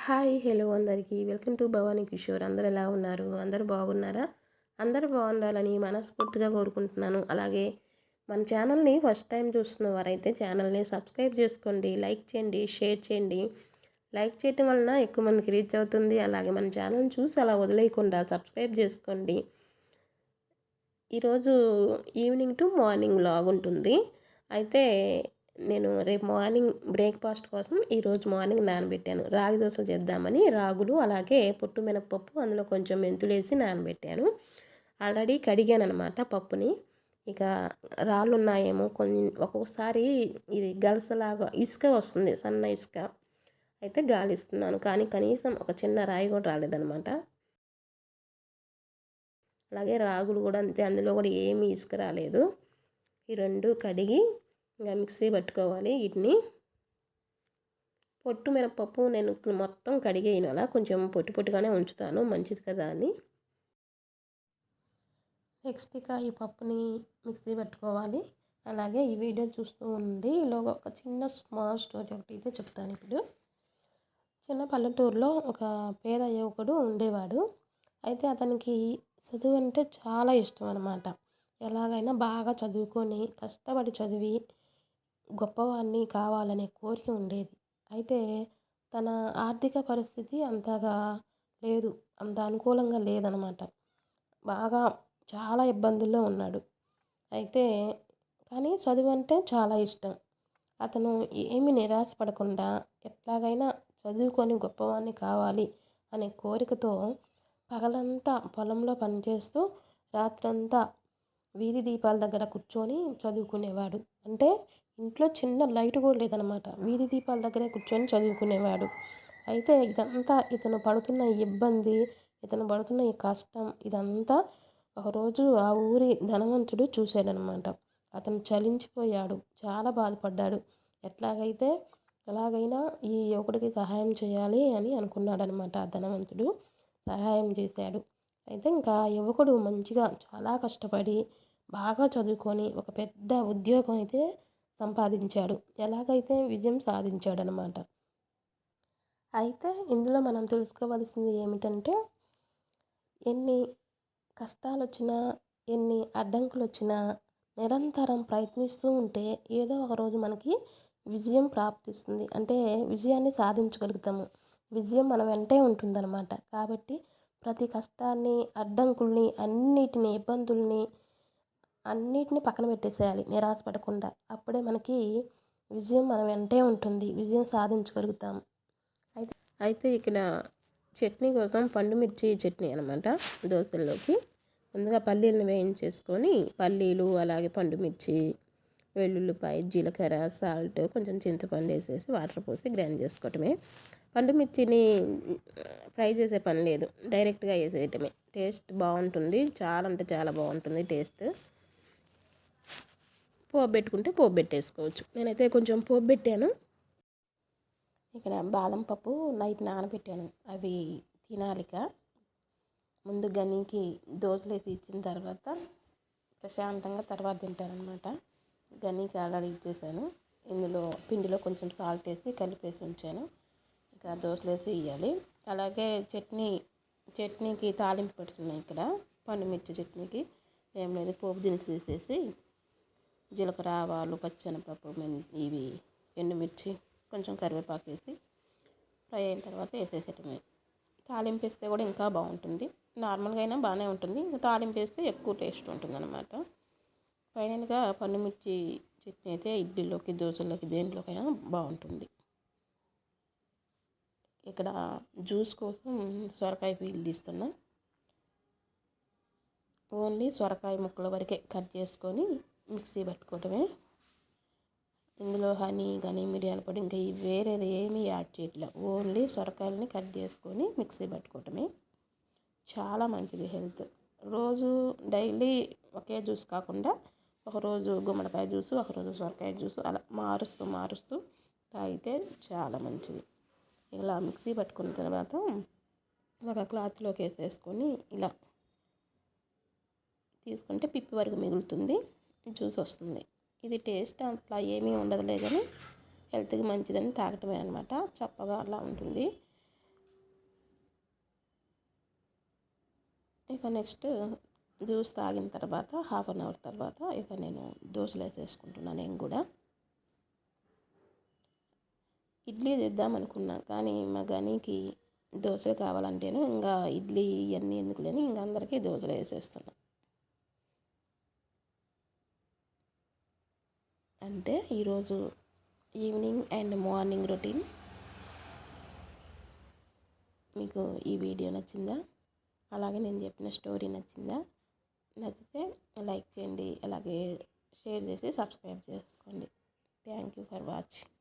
Hi hello అందరికీ welcome to Bhavani Kishore. అందరు ఎలా ఉన్నారు? అందరూ బాగున్నారా? అందరూ బాగుండాలని మనస్ఫూర్తిగా కోరుకుంటున్నాను. అలాగే మన ఛానల్ని ఫస్ట్ టైం చూస్తున్న వారైతే ఛానల్ని సబ్స్క్రైబ్ చేసుకోండి, లైక్ చేయండి, షేర్ చేయండి. లైక్ చేయటం వలన ఎక్కువ మందికి రీచ్ అవుతుంది. అలాగే మన ఛానల్ని చూసి అలా వదిలేయకుండా సబ్స్క్రైబ్ చేసుకోండి. ఈరోజు ఈవినింగ్ టు మార్నింగ్ వ్లాగ్ ఉంటుంది. అయితే నేను రేపు మార్నింగ్ బ్రేక్ఫాస్ట్ కోసం ఈరోజు మార్నింగ్ నానబెట్టాను. రాగి దోశలు చేద్దామని రాగులు అలాగే పొట్టు మినపప్పు అందులో కొంచెం మెంతులేసి నానబెట్టాను. ఆల్రెడీ కడిగాను అనమాట పప్పుని. ఇక రాళ్ళు ఉన్నాయేమో కొన్ని, ఒక్కొక్కసారి ఇది గలసలాగా ఇసుక వస్తుంది, సన్న ఇసుక. అయితే గాలిస్తున్నాను కానీ కనీసం ఒక చిన్న రాయి కూడా రాలేదనమాట. అలాగే రాగులు కూడా అంతే, అందులో కూడా ఏమీ ఇసుక రాలేదు. ఈ రెండు కడిగి ఇంకా మిక్సీ పట్టుకోవాలి. వీటిని పొట్టు మినపప్పు నేను మొత్తం కడిగేయను, అలా కొంచెం పొట్టు పొట్టుగానే ఉంచుతాను, మంచిది కదా అని. నెక్స్ట్ ఇక ఈ పప్పుని మిక్సీ పట్టుకోవాలి. అలాగే ఈ వీడియో చూస్తూ ఉండి ఈలోగా ఒక చిన్న స్మాల్ స్టోరీ ఒకటి అయితే చెప్తాను. ఇప్పుడు చిన్న పల్లెటూరులో ఒక పేద యువకుడు ఉండేవాడు. అయితే అతనికి చదువు అంటే చాలా ఇష్టం అన్నమాట. ఎలాగైనా బాగా చదువుకొని కష్టపడి చదివి గొప్పవాడిని కావాలనే కోరిక ఉండేది. అయితే తన ఆర్థిక పరిస్థితి అంతగా లేదు, అంత అనుకూలంగా లేదనమాట. బాగా చాలా ఇబ్బందుల్లో ఉన్నాడు. అయితే కానీ చదువు అంటే చాలా ఇష్టం. అతను ఏమి నిరాశపడకుండా ఎట్లాగైనా చదువుకొని గొప్పవాడిని కావాలి అనే కోరికతో పగలంతా పొలంలో పనిచేస్తూ రాత్రంతా వీధి దీపాల దగ్గర కూర్చొని చదువుకునేవాడు. అంటే ఇంట్లో చిన్న లైట్ కూడా లేదనమాట, వీధి దీపాల దగ్గరే కూర్చొని చదువుకునేవాడు. అయితే ఇదంతా ఇతను పడుతున్న ఇబ్బంది, ఇతను పడుతున్న ఈ కష్టం ఇదంతా ఒకరోజు ఆ ఊరి ధనవంతుడు చూశాడనమాట. అతను చలించిపోయాడు, చాలా బాధపడ్డాడు. ఎట్లాగైతే ఎలాగైనా ఈ యువకుడికి సహాయం చేయాలి అని అనుకున్నాడనమాట. ఆ ధనవంతుడు సహాయం చేశాడు. అయితే ఇంకా యువకుడు మంచిగా చాలా కష్టపడి బాగా చదువుకొని ఒక పెద్ద ఉద్యోగం అయితే సంపాదించాడు. ఎలాగైతే విజయం సాధించాడనమాట. అయితే ఇందులో మనం తెలుసుకోవాల్సింది ఏమిటంటే, ఎన్ని కష్టాలు వచ్చినా ఎన్ని అడ్డంకులు వచ్చినా నిరంతరం ప్రయత్నిస్తూ ఉంటే ఏదో ఒక రోజు మనకి విజయం ప్రాప్తిస్తుంది. అంటే విజయాన్ని సాధించగలుగుతాము. విజయం మన వెంటే ఉంటుందన్నమాట. కాబట్టి ప్రతి కష్టాన్ని, అడ్డంకుల్ని, అన్నిటిని, ఇబ్బందుల్ని అన్నిటిని పక్కన పెట్టేసేయాలి నిరాశపడకుండా. అప్పుడే మనకి విజయం మన వెంటే ఉంటుంది, విజయం సాధించగలుగుతాం. అయితే అయితే ఇక్కడ చట్నీ కోసం పండు మిర్చి చట్నీ అనమాట. దోశల్లోకి ముందుగా పల్లీలను వేయించేసుకొని పల్లీలు అలాగే పండు మిర్చి, వెల్లుల్లిపాయ, జీలకర్ర, సాల్ట్, కొంచెం చింతపండు వేసేసి వాటర్ పోసి గ్రైండ్ చేసుకోవటమే. పండు మిర్చిని ఫ్రై చేసే పని లేదు, డైరెక్ట్గా వేసేయటమే. టేస్ట్ బాగుంటుంది, చాలా అంటే చాలా బాగుంటుంది టేస్ట్. పోపు పెట్టుకుంటే పోపు పెట్టేసుకోవచ్చు. నేనైతే కొంచెం పోపు పెట్టాను. ఇక్కడ బాదం పప్పు నైట్ నానబెట్టాను, అవి తినాలిక. ముందు గనికి దోశలు వేసి ఇచ్చిన తర్వాత ప్రశాంతంగా తర్వాత తింటారనమాట. గనికి ఆల్రెడీ ఇచ్చేసాను. ఇందులో పిండిలో కొంచెం సాల్ట్ వేసి కలిపేసి ఉంచాను. ఇంకా దోశలు వేసి ఇవ్వాలి. అలాగే చట్నీకి తాలింపు పెడుతున్నాయి ఇక్కడ. పండు మిర్చి చట్నీకి ఏం లేదు, పోపు దినుసులు వేసేసి జీలకర్ర, ఆవాలు, పచ్చెనపప్పు, ఇవి ఎండుమిర్చి, కొంచెం కరివేపాకు వేసి ఫ్రై అయిన తర్వాత వేసేసేయటమే. తాలింపు వేస్తే కూడా ఇంకా బాగుంటుంది. నార్మల్గా అయినా బాగానే ఉంటుంది, ఇంకా తాలింపు వేస్తే ఎక్కువ టేస్ట్ ఉంటుంది అనమాట. ఫైనల్గా పండుమిర్చి చట్నీ అయితే ఇడ్లీలోకి, దోశలోకి, దేంట్లోకైనా బాగుంటుంది. ఇక్కడ జ్యూస్ కోసం సొరకాయ పీల్ తీస్తున్నా. ఓన్లీ సొరకాయ ముక్కల వరకే కట్ చేసుకొని మిక్సీ పట్టుకోవటమే. ఇందులో హనీ కానీ మిరియాల పొడి ఇంకా వేరేది ఏమీ యాడ్ చేయట్లేదు. ఓన్లీ సొరకాయలని కట్ చేసుకొని మిక్సీ పట్టుకోవటమే. చాలా మంచిది హెల్త్. రోజు డైలీ ఒకే జ్యూస్ కాకుండా ఒకరోజు గుమ్మడికాయ జ్యూసు, ఒకరోజు సొరకాయ జ్యూసు, అలా మారుస్తూ తాగితే చాలా మంచిది. ఇలా మిక్సీ పట్టుకున్న తర్వాత ఒక క్లాత్లోకి వేసేసుకొని ఇలా తీసుకుంటే పిప్పి వరకు మిగులుతుంది, జ్యూస్ వస్తుంది. ఇది టేస్ట్ అట్లా ఏమీ ఉండదులే కానీ హెల్త్కి మంచిదని తాగటమే అనమాట. చప్పగా అలా ఉంటుంది. ఇక నెక్స్ట్ జ్యూస్ తాగిన తర్వాత హాఫ్ అన్ అవర్ తర్వాత ఇక నేను దోశలు వేసేసుకుంటున్నాను. నేను కూడా ఇడ్లీ చేద్దాం అనుకున్నా, కానీ మా గనికి దోశలు కావాలంటేనే ఇంకా ఇడ్లీ ఇవన్నీ ఎందుకు లేని ఇంకా అందరికీ దోశలు వేసేస్తున్నా. అంతే ఈరోజు ఈవినింగ్ అండ్ మార్నింగ్ రొటీన్. మీకు ఈ వీడియో నచ్చిందా? అలాగే నేను చెప్పిన స్టోరీ నచ్చిందా? నచ్చితే లైక్ చేయండి, అలాగే షేర్ చేసి సబ్స్క్రైబ్ చేసుకోండి. Thank you for watching.